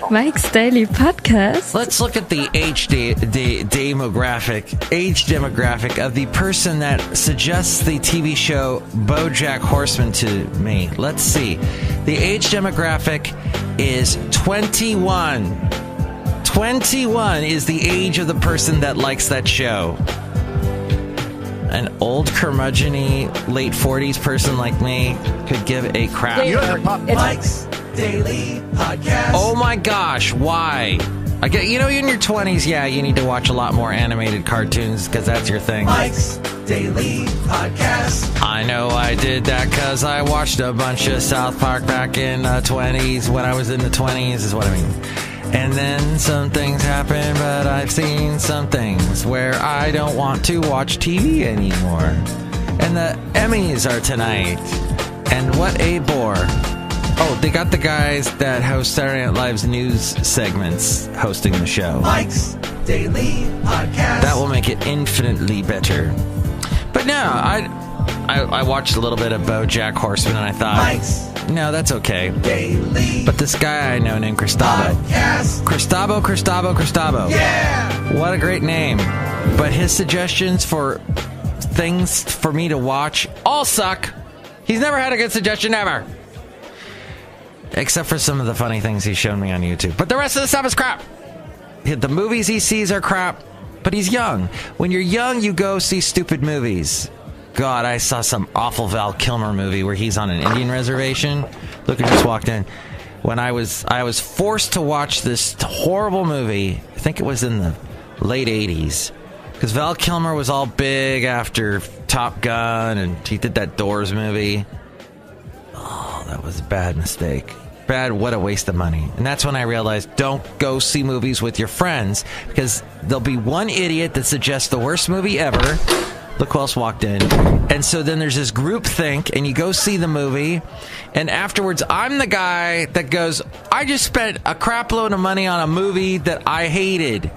Mike's Daily Podcast. Let's look at the age demographic of the person that suggests the TV show BoJack Horseman to me. Let's see. The age demographic is 21. 21 is the age of the person that likes that show. An old curmudgeon-y, late 40s person like me could give a crap. Mike's Daily Podcast. Oh my gosh, why? I get, in your 20s, yeah, you need to watch a lot more animated cartoons because that's your thing. Mike's Daily Podcast. I know I did that because I watched a bunch of South Park back in the 20s, when I was in the 20s, is what I mean. And then some things happen, but I've seen some things where I don't want to watch TV anymore. And the Emmys are tonight. And what a bore. Oh, they got the guys that host Saturday Night Live's news segments hosting the show. Mike's Daily Podcast. That will make it infinitely better. But no, I watched a little bit of BoJack Horseman and I thought, Mike's no, that's okay. Daily. But this guy I know named Cristabo. Cristabo. Yeah! What a great name. But his suggestions for things for me to watch all suck. He's never had a good suggestion ever. Except for some of the funny things he's shown me on YouTube. But the rest of the stuff is crap. The movies he sees are crap. But he's young. When you're young, you go see stupid movies. God, I saw some awful Val Kilmer movie where he's on an Indian reservation. Look, who just walked in. When I was forced to watch this horrible movie. I think it was in the late 80s. Because Val Kilmer was all big after Top Gun, and he did that Doors movie. Oh, that was a bad mistake. What a waste of money. And that's when I realized, don't go see movies with your friends, because there'll be one idiot that suggests the worst movie ever. Look who else walked in. And so then there's this group think, and you go see the movie, and afterwards I'm the guy that goes, I just spent a crap load of money on a movie that I hated,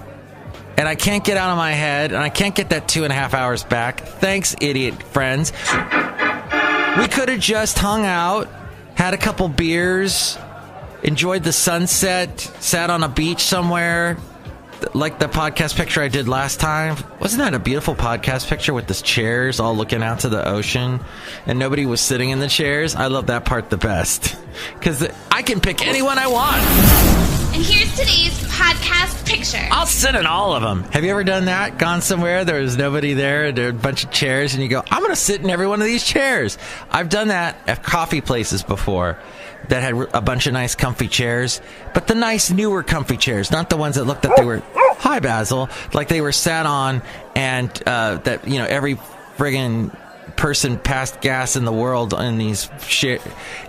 and I can't get out of my head, and I can't get that 2.5 hours back. Thanks, idiot friends. We could have just hung out, had a couple beers, enjoyed the sunset, sat on a beach somewhere, like the podcast picture I did last time. Wasn't that a beautiful podcast picture with the chairs all looking out to the ocean and nobody was sitting in the chairs? I love that part the best because I can pick anyone I want. And here's today's podcast picture. I'll sit in all of them. Have you ever done that? Gone somewhere, there was nobody there, there are a bunch of chairs, and you go, I'm going to sit in every one of these chairs. I've done that at coffee places before that had a bunch of nice comfy chairs, but the nice newer comfy chairs, not the ones that looked like they were, hi Basil, like they were sat on and that, every friggin' person passed gas in the world in these shit.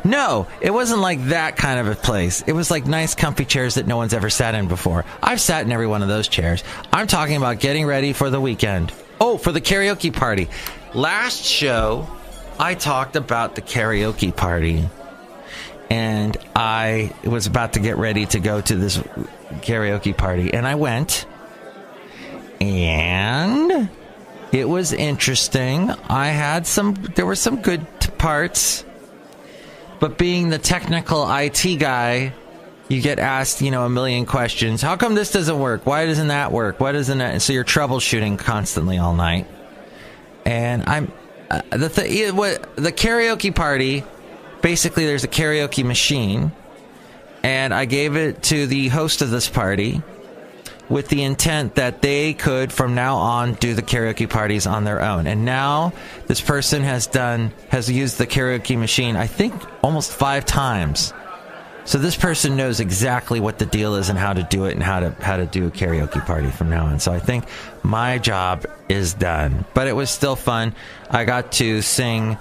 No, it wasn't like that kind of a place. It was like nice comfy chairs that no one's ever sat in before. I've sat in every one of those chairs. I'm talking about getting ready for the weekend. Oh, for the karaoke party. Last show, I talked about the karaoke party. And I was about to get ready to go to this karaoke party. And I went. And it was interesting. There were some good parts. But being the technical IT guy, you get asked, a million questions. How come this doesn't work? Why doesn't that work? Why doesn't that? And so you're troubleshooting constantly all night. And the karaoke party, basically there's a karaoke machine. And I gave it to the host of this party with the intent that they could, from now on, do the karaoke parties on their own. And now this person has used the karaoke machine, I think, almost 5 times. So this person knows exactly what the deal is and how to do it and how to do a karaoke party from now on. So I think my job is done. But it was still fun. I got to sing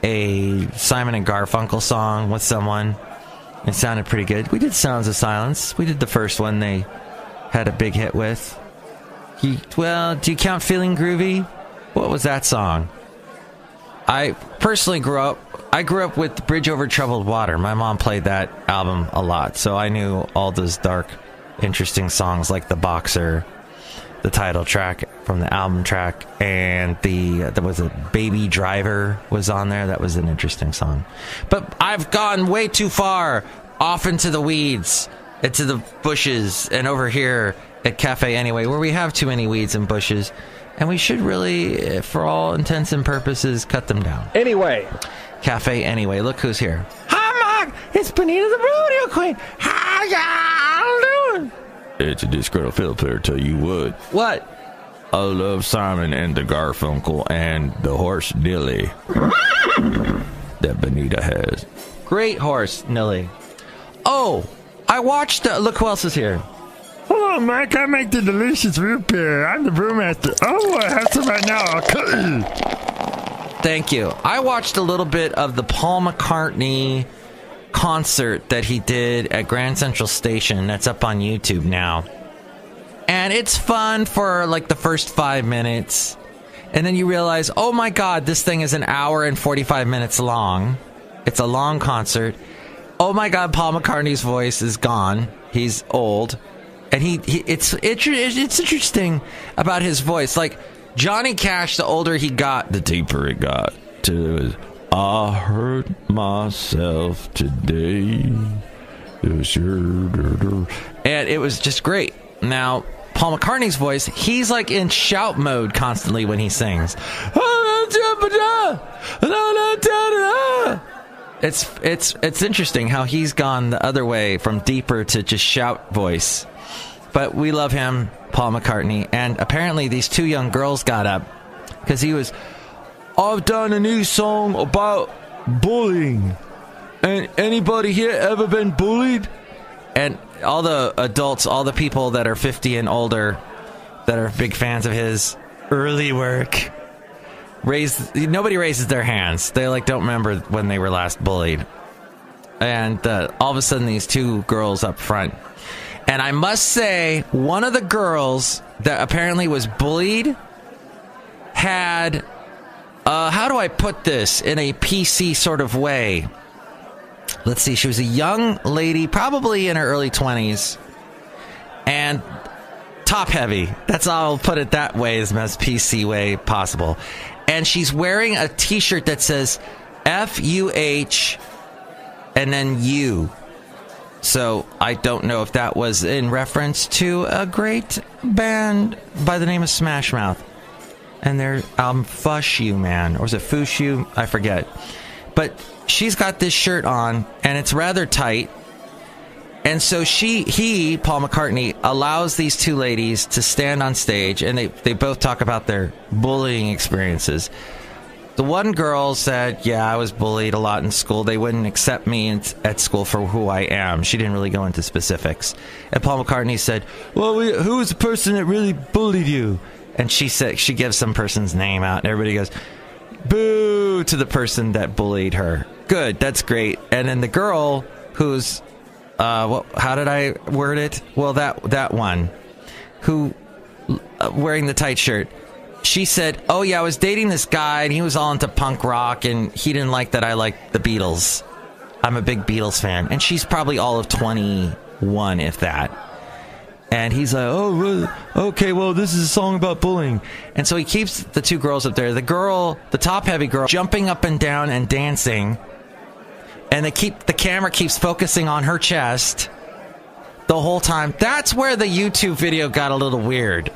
a Simon and Garfunkel song with someone. It sounded pretty good. We did Sounds of Silence. We did the first one they had a big hit with. Do you count Feeling Groovy? What was that song? I personally grew up with Bridge Over Troubled Water. My mom played that album a lot, so I knew all those dark, interesting songs like The Boxer, the title track from the album track, and there was a Baby Driver was on there. That was an interesting song. But I've gone way too far off into the weeds. into the bushes and over here at Café Anyway, where we have too many weeds and bushes, and we should really, for all intents and purposes, cut them down. Anyway. Café Anyway. Look who's here. Hi, Mark. It's Benita the Rodeo Queen. How y'all doing? It's a disgruntled fiddle player, tell you what. What? I love Simon and the Garfunkel and the horse Nilly that Benita has. Great horse, Nilly. Oh, I watched... look who else is here. Hello, Mike. I make the delicious root beer. I'm the brewmaster. Oh, I have some right now. I'll cut you. Thank you. I watched a little bit of the Paul McCartney concert that he did at Grand Central Station. That's up on YouTube now. And it's fun for like the first 5 minutes. And then you realize, oh my God, this thing is an hour and 45 minutes long. It's a long concert. Oh my God, Paul McCartney's voice is gone. He's old. And it's interesting about his voice. Like Johnny Cash, the older he got, the deeper it got. To I hurt myself today. And it was just great. Now, Paul McCartney's voice, he's like in shout mode constantly when he sings. It's interesting how he's gone the other way from deeper to just shout voice. But we love him, Paul McCartney. And apparently these two young girls got up because he was, I've done a new song about bullying. And anybody here ever been bullied? And all the adults, all the people that are 50 and older that are big fans of his early work, nobody raises their hands. They don't remember when they were last bullied. And all of a sudden these two girls up front. And I must say, one of the girls that apparently was bullied had, how do I put this in a PC sort of way? Let's see, she was a young lady, probably in her early 20s, and top heavy. That's all, I'll put it that way, as most PC way possible. And she's wearing a t-shirt that says F-U-H and then U. So I don't know if that was in reference to a great band by the name of Smash Mouth. And their album Fush You Man, or was it Fush You? I forget. But she's got this shirt on, and it's rather tight. And so he, Paul McCartney, allows these two ladies to stand on stage, and they both talk about their bullying experiences. The one girl said, yeah, I was bullied a lot in school. They wouldn't accept me at school for who I am. She didn't really go into specifics. And Paul McCartney said, well, who was the person that really bullied you? And she said, she gives some person's name out, and everybody goes, boo to the person that bullied her. Good, that's great. And then the girl who's, how did I word it? Well, that one who wearing the tight shirt, she said, oh yeah, I was dating this guy and he was all into punk rock and he didn't like that I liked the Beatles. I'm a big Beatles fan. And she's probably all of 21, if that. And he's like, oh, okay, well, this is a song about bullying. And so he keeps the two girls up there. The girl, the top-heavy girl, jumping up and down and dancing. And the camera keeps focusing on her chest the whole time. That's where the YouTube video got a little weird.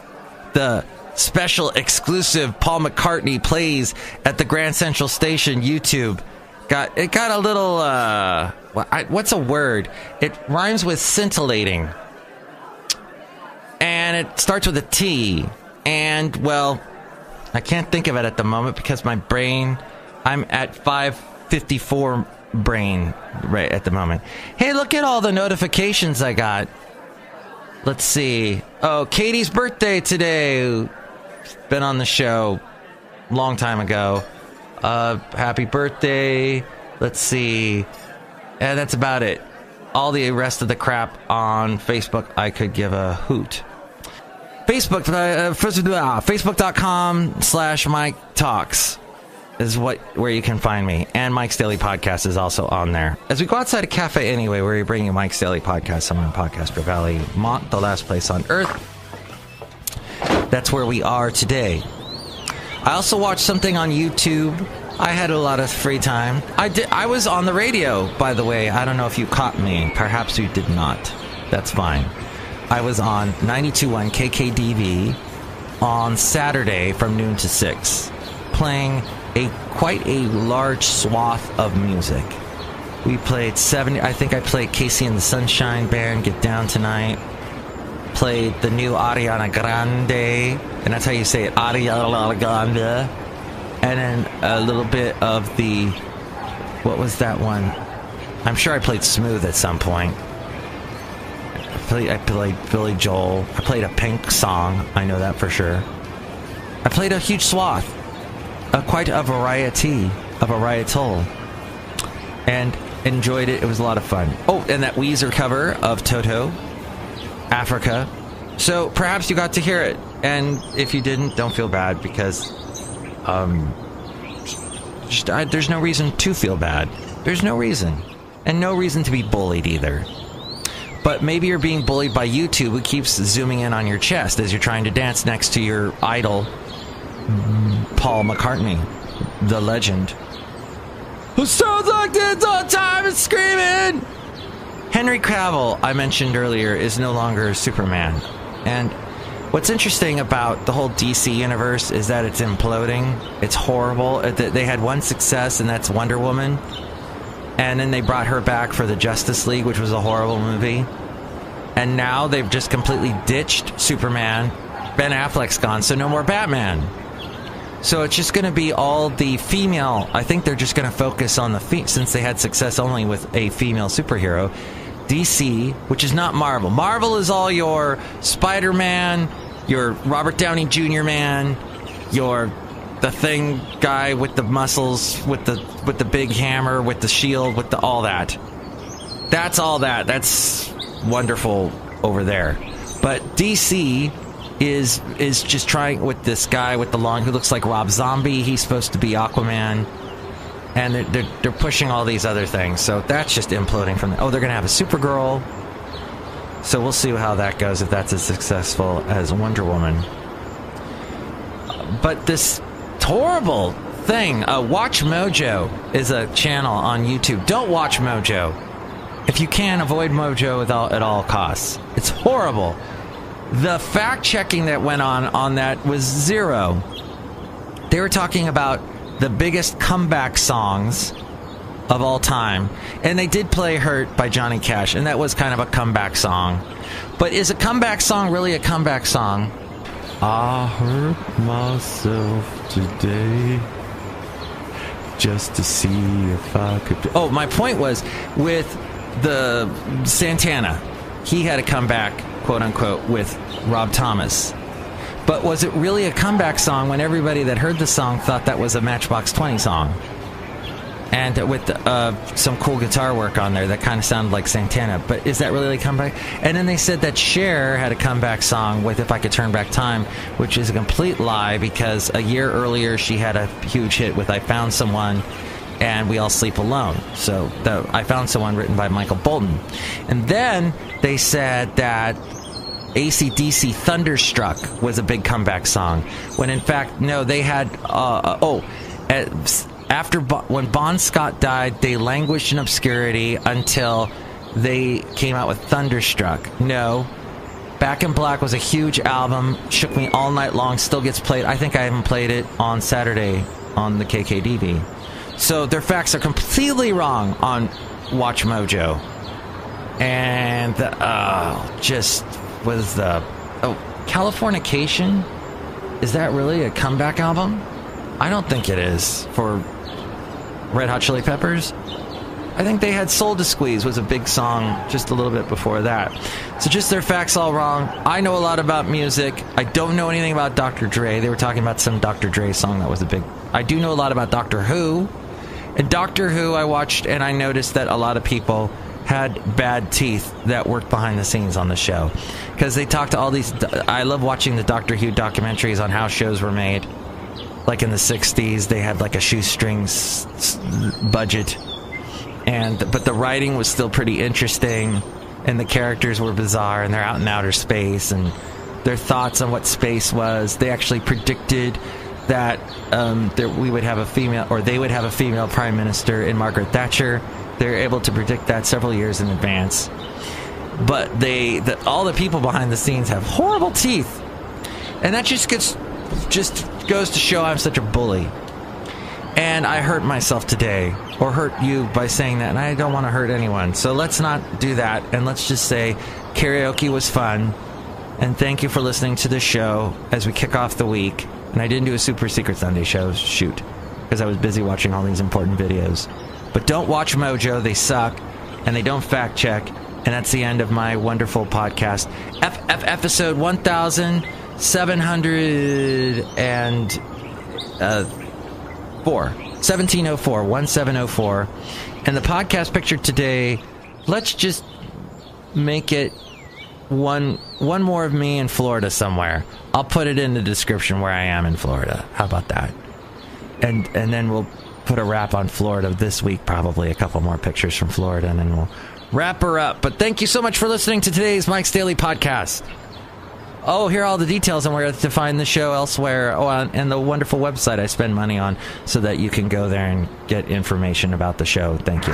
The special exclusive Paul McCartney plays at the Grand Central Station YouTube got a little, what's a word? It rhymes with scintillating. And it starts with a T. And, well, I can't think of it at the moment because my brain, I'm at 554 brain right at the moment. Hey, look at all the notifications I got. Let's see. Oh, Katie's birthday today. Been on the show long time ago. Happy birthday. Let's see. And that's about it. All the rest of the crap on Facebook, I could give a hoot. Facebook.com/Mike Talks is where you can find me. And Mike's Daily Podcast is also on there. As we go outside of Café Anyway, where we bring you Mike's Daily Podcast, somewhere in Podcaster Valley, Mont, the last place on earth. That's where we are today. I also watched something on YouTube. I had a lot of free time. I was on the radio, by the way. I don't know if you caught me. Perhaps you did not. That's fine. I was on 92.1 KKDV on Saturday from noon to 6, playing quite a large swath of music. We played 70. I think I played Casey and the Sunshine Band, Get Down Tonight. Played the new Ariana Grande, and that's how you say it, Ariana Grande. And then a little bit of the, what was that one? I'm sure I played Smooth at some point. I played Billy Joel. I played a Pink song. I know that for sure. I played a huge swath. Quite a variety. A varietal. And enjoyed it. It was a lot of fun. Oh, and that Weezer cover of Toto, Africa. So perhaps you got to hear it. And if you didn't, don't feel bad, because there's no reason to feel bad. There's no reason. And no reason to be bullied either. But maybe you're being bullied by YouTube, who keeps zooming in on your chest as you're trying to dance next to your idol, Paul McCartney, the legend. Who sounds like this all the time and screaming! Henry Cavill, I mentioned earlier, is no longer Superman. And what's interesting about the whole DC universe is that it's imploding. It's horrible. They had one success, and that's Wonder Woman. And then they brought her back for the Justice League, which was a horrible movie. And now they've just completely ditched Superman. Ben Affleck's gone, so no more Batman. So it's just going to be all the female. I think they're just going to focus on since they had success only with a female superhero. DC, which is not Marvel. Marvel is all your Spider-Man, your Robert Downey Jr. man, your the Thing guy with the muscles, with the big hammer, with the shield, with all that. That's all that. That's wonderful over there. But DC is just trying with this guy with the long, who looks like Rob Zombie. He's supposed to be Aquaman, and they're pushing all these other things. So that's just imploding from. They're going to have a Supergirl. So we'll see how that goes, if that's as successful as Wonder Woman. But this horrible thing, Watch Mojo is a channel on YouTube. Don't watch Mojo. If you can, avoid Mojo at all costs. It's horrible. The fact-checking that went on that was zero. They were talking about the biggest comeback songs of all time. And they did play Hurt by Johnny Cash, and that was kind of a comeback song. But is a comeback song really a comeback song? I hurt myself today just to see if I could... Oh, my point was, with the Santana, he had a comeback, quote-unquote, with Rob Thomas. But was it really a comeback song when everybody that heard the song thought that was a Matchbox 20 song? And with some cool guitar work on there that kind of sounded like Santana. But is that really a comeback? And then they said that Cher had a comeback song with If I Could Turn Back Time, which is a complete lie, because a year earlier she had a huge hit with I Found Someone and We All Sleep Alone. So I Found Someone, written by Michael Bolton. And then they said that AC/DC Thunderstruck was a big comeback song, when in fact, no, they had... when Bon Scott died, they languished in obscurity until they came out with Thunderstruck. No. Back in Black was a huge album, shook me all night long, still gets played. I think I even played it on Saturday on the KKDV. So their facts are completely wrong on Watch Mojo. And Californication? Is that really a comeback album? I don't think it is for Red Hot Chili Peppers. I think they had Soul to Squeeze was a big song just a little bit before that. So just their facts all wrong. I know a lot about music. I don't know anything about Dr. Dre. They were talking about some Dr. Dre song that was a big... I do know a lot about Doctor Who. And Doctor Who I watched, and I noticed that a lot of people had bad teeth that worked behind the scenes on the show. Because they talked to all these... I love watching the Doctor Who documentaries on how shows were made. Like in the 60s, they had like a shoestring budget. But the writing was still pretty interesting, and the characters were bizarre, and they're out in outer space, and their thoughts on what space was. They actually predicted that we would have a female, or they would have a female prime minister in Margaret Thatcher. They were able to predict that several years in advance. but all the people behind the scenes have horrible teeth, and that just goes to show I'm such a bully. And I hurt myself today, or hurt you by saying that, and I don't want to hurt anyone. So let's not do that, and let's just say karaoke was fun, and thank you for listening to the show as we kick off the week. And I didn't do a Super Secret Sunday show, shoot, because I was busy watching all these important videos. But don't watch Mojo, they suck, and they don't fact check, and that's the end of my wonderful podcast. Episode 1704, and the podcast picture today, let's just make it one more of me in Florida somewhere. I'll put it in the description where I am in Florida. How about that? And then we'll put a wrap on Florida this week, probably a couple more pictures from Florida, and then we'll wrap her up. But thank you so much for listening to today's Mike's Daily Podcast. Oh, here are all the details on where to find the show elsewhere. Oh, and the wonderful website I spend money on so that you can go there and get information about the show. Thank you.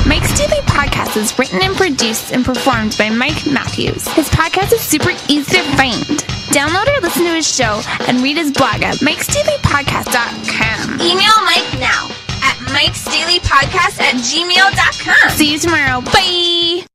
Mike's Daily Podcast is written and produced and performed by Mike Matthews. His podcast is super easy to find. Download or listen to his show and read his blog at mikesdailypodcast.com. Email Mike now at mikesdailypodcast@gmail.com. See you tomorrow. Bye!